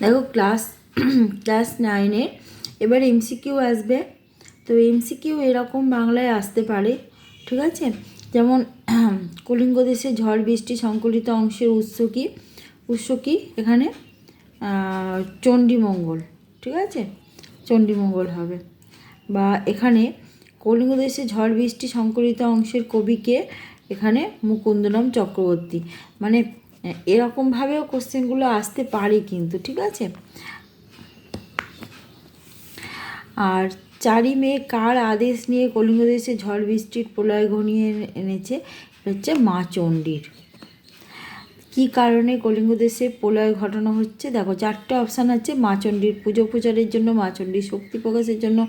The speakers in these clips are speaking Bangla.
দেখো ক্লাস 9-এর এবার এমসিকিউ আসবে। তো এমসিকিউ এরকম বাংলায় আসতে পারে, ঠিক আছে? যেমন কলিঙ্গ দেশে ঝড় বৃষ্টি সংকলিত অংশের উৎস কি এখানে চণ্ডীমঙ্গল, ঠিক আছে? চণ্ডীমঙ্গল হবে। বা এখানে কলিঙ্গ দেশে ঝড় বৃষ্টি সংকলিত অংশের কবিকে, এখানে মুকুন্দরাম চক্রবর্তী। মানে এরকমভাবেও কোশ্চেনগুলো আসতে পারে কিন্তু, ঠিক আছে? আর 4ই মে কার আদেশ নিয়ে কলিঙ্গ দেশে ঝড় বৃষ্টির প্রলয় ঘনিয়ে এনেছে? হচ্ছে মা চণ্ডীর। কী কারণে কলিঙ্গ দেশে প্রলয় ঘটানো হচ্ছে? দেখো 4টে অপশান আছে। মা চণ্ডীর পুজো প্রচারের জন্য, মা চণ্ডীর শক্তি প্রকাশের জন্য,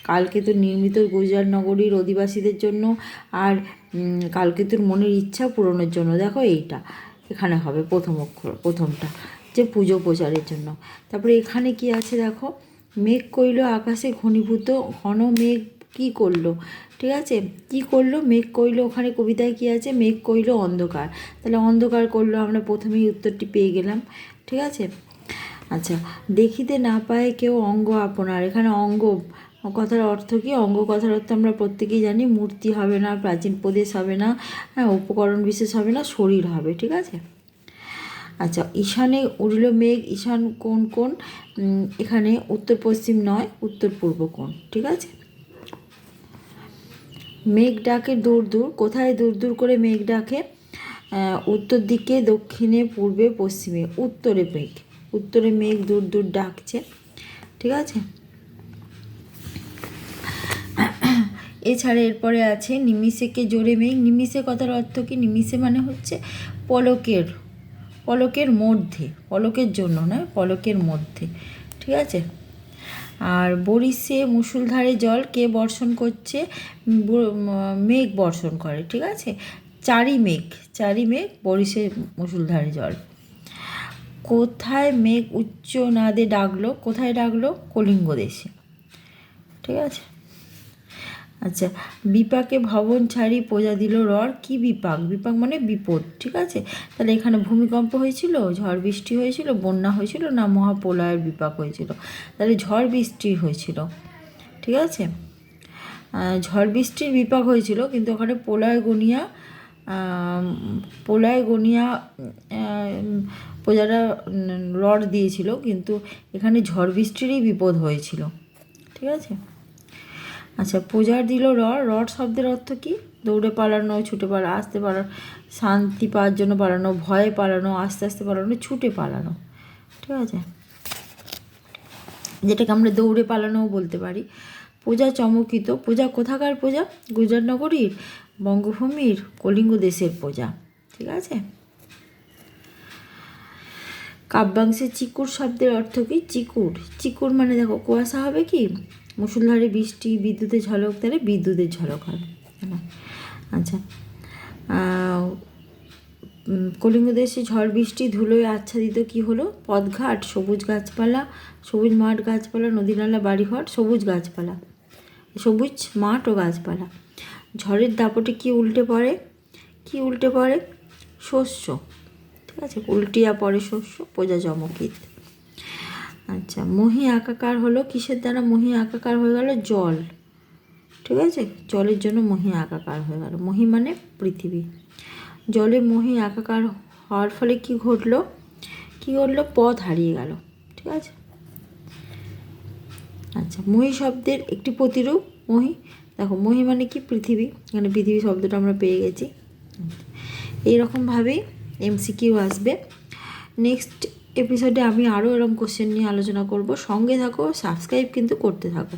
কালকেতুর নির্মিত গুজরাট নগরীর অধিবাসীদের জন্য, আর কালকেতুর মনের ইচ্ছা পূরণের জন্য। দেখো এইটা এখানে হবে প্রথমটা, যে পুজো প্রচারের জন্য। তারপরে এখানে কি আছে দেখো, মেঘ কইল আকাশে ঘনীভূত ঘন মেঘ কী করলো, ঠিক আছে? কী করলো? মেঘ কইল। ওখানে কবিতায় কী আছে? মেঘ কইল অন্ধকার। তাহলে অন্ধকার করলো, আমরা প্রথমেই উত্তরটি পেয়ে গেলাম, ঠিক আছে? আচ্ছা, দেখিতে না পায় কেউ অঙ্গ আপনার। এখানে অঙ্গ কথার অর্থ কী? অঙ্গ কথার অর্থ আমরা প্রত্যেকেই জানি, মূর্তি হবে না, প্রাচীন প্রদেশ হবে না, হ্যাঁ, উপকরণ বিশেষ হবে না, শরীর হবে, ঠিক আছে? আচ্ছা, ঈশানে উড়ল মেঘ, ঈশান কোন? এখানে উত্তর পশ্চিম নয়, উত্তর পূর্ব কোণ, ঠিক আছে? মেঘ ডাকে দূর দূর। কোথায় দূর দূর করে মেঘ ডাকে? উত্তর দিকে, দক্ষিণে, পূর্বে, পশ্চিমে। উত্তরে মেঘ দূর দূর ডাকছে, ঠিক আছে? এছাড়া এরপরে আছে নিমিষেকে জোরে মেঘ। নিমিষে কথার অর্থ কি? নিমিষে মানে হচ্ছে পলকের মধ্যে, পলকের জন্য নয়, পলকের মধ্যে, ঠিক আছে? আর বরিশে মুষলধারে জল কে বর্ষণ করছে? মেঘ বর্ষণ করে, ঠিক আছে? 4ই মেঘ বরিশে মুষলধারে জল। কোথায় মেঘ উচ্চ নাদে ডাকলো? কোথায় ডাকলো? কলিঙ্গ দেশে, ঠিক আছে? আচ্ছা, বিপাকে ভবন ছাড়ি প্রজা দিল রড়। কি বিপাক? বিপাক মানে বিপদ, ঠিক আছে? তাহলে এখানে ভূমিকম্প হয়েছিল, ঝড় বৃষ্টি হয়েছিল, বন্যা হয়েছিল, না মহাপ্রলয়ের বিপাক হয়েছিল? তাহলে ঝড় বৃষ্টি হয়েছিল, ঠিক আছে? ঝড় বৃষ্টির বিপাক হয়েছিল, কিন্তু ওখানে প্রলয় গনিয়া প্রজারা রড দিয়েছিল, কিন্তু এখানে ঝড় বৃষ্টিরই বিপদ হয়েছিল, ঠিক আছে? আচ্ছা, প্রজার দিল রড শব্দের অর্থ কী? দৌড়ে পালানো, ছুটে পালানো, আসতে পালানো, শান্তি পাওয়ার জন্য পালানো, ভয়ে পালানো, আস্তে আস্তে পালানো, ছুটে পালানো, ঠিক আছে? যেটাকে আমরা দৌড়ে পালানোও বলতে পারি। প্রজা চমকিত। প্রজা কোথাকার প্রজা? গুজরাট নগরীর, বঙ্গভূমির, কলিঙ্গ দেশের প্রজা, ঠিক আছে? কাব্যাংশে চিকুর শব্দের অর্থ কী? চিকুর মানে দেখো কুয়াশা হবে কি? মুষলধারে বৃষ্টি, বিদ্যুতের ঝলক, তাহলে বিদ্যুতের ঝলক হবে। আচ্ছা, কলিঙ্গ দেশে ঝড় বৃষ্টি ধুলোয় আচ্ছাদিত কি হলো? পথঘাট, সবুজ গাছপালা, সবুজ মাঠ গাছপালা, নদী নালা, বাড়িঘর, সবুজ গাছপালা, সবুজ মাঠ ও গাছপালা। ঝড়ের দাপটে কি উল্টে পড়ে? শস্য, ঠিক আছে? উল্টিয়া পড়ে শস্য, প্রজা চমকিত। আচ্ছা, মহি আকাকার হলো কিসের দ্বারা মহি আকাকার হয়ে গেল? জল, ঠিক আছে? জলের জন্য মহি আকাকার হয়ে গেল। মহি মানে পৃথিবী। জলে মহি আকাকার হওয়ার ফলে কি ঘটলো? পথ হারিয়ে গেল, ঠিক আছে? আচ্ছা, মহি শব্দের একটি প্রতিরূপ মহি। দেখো, মহি মানে কি? পৃথিবী। এখানে পৃথিবী শব্দটা আমরা পেয়ে গেছি। এইরকমভাবেই এমসিকিউ আসবে। নেক্সট এপিসোডে আমি আরও এরকম কোশ্চেন নিয়ে আলোচনা করব। সঙ্গে থাকো, সাবস্ক্রাইব কিন্তু করতে থাকো।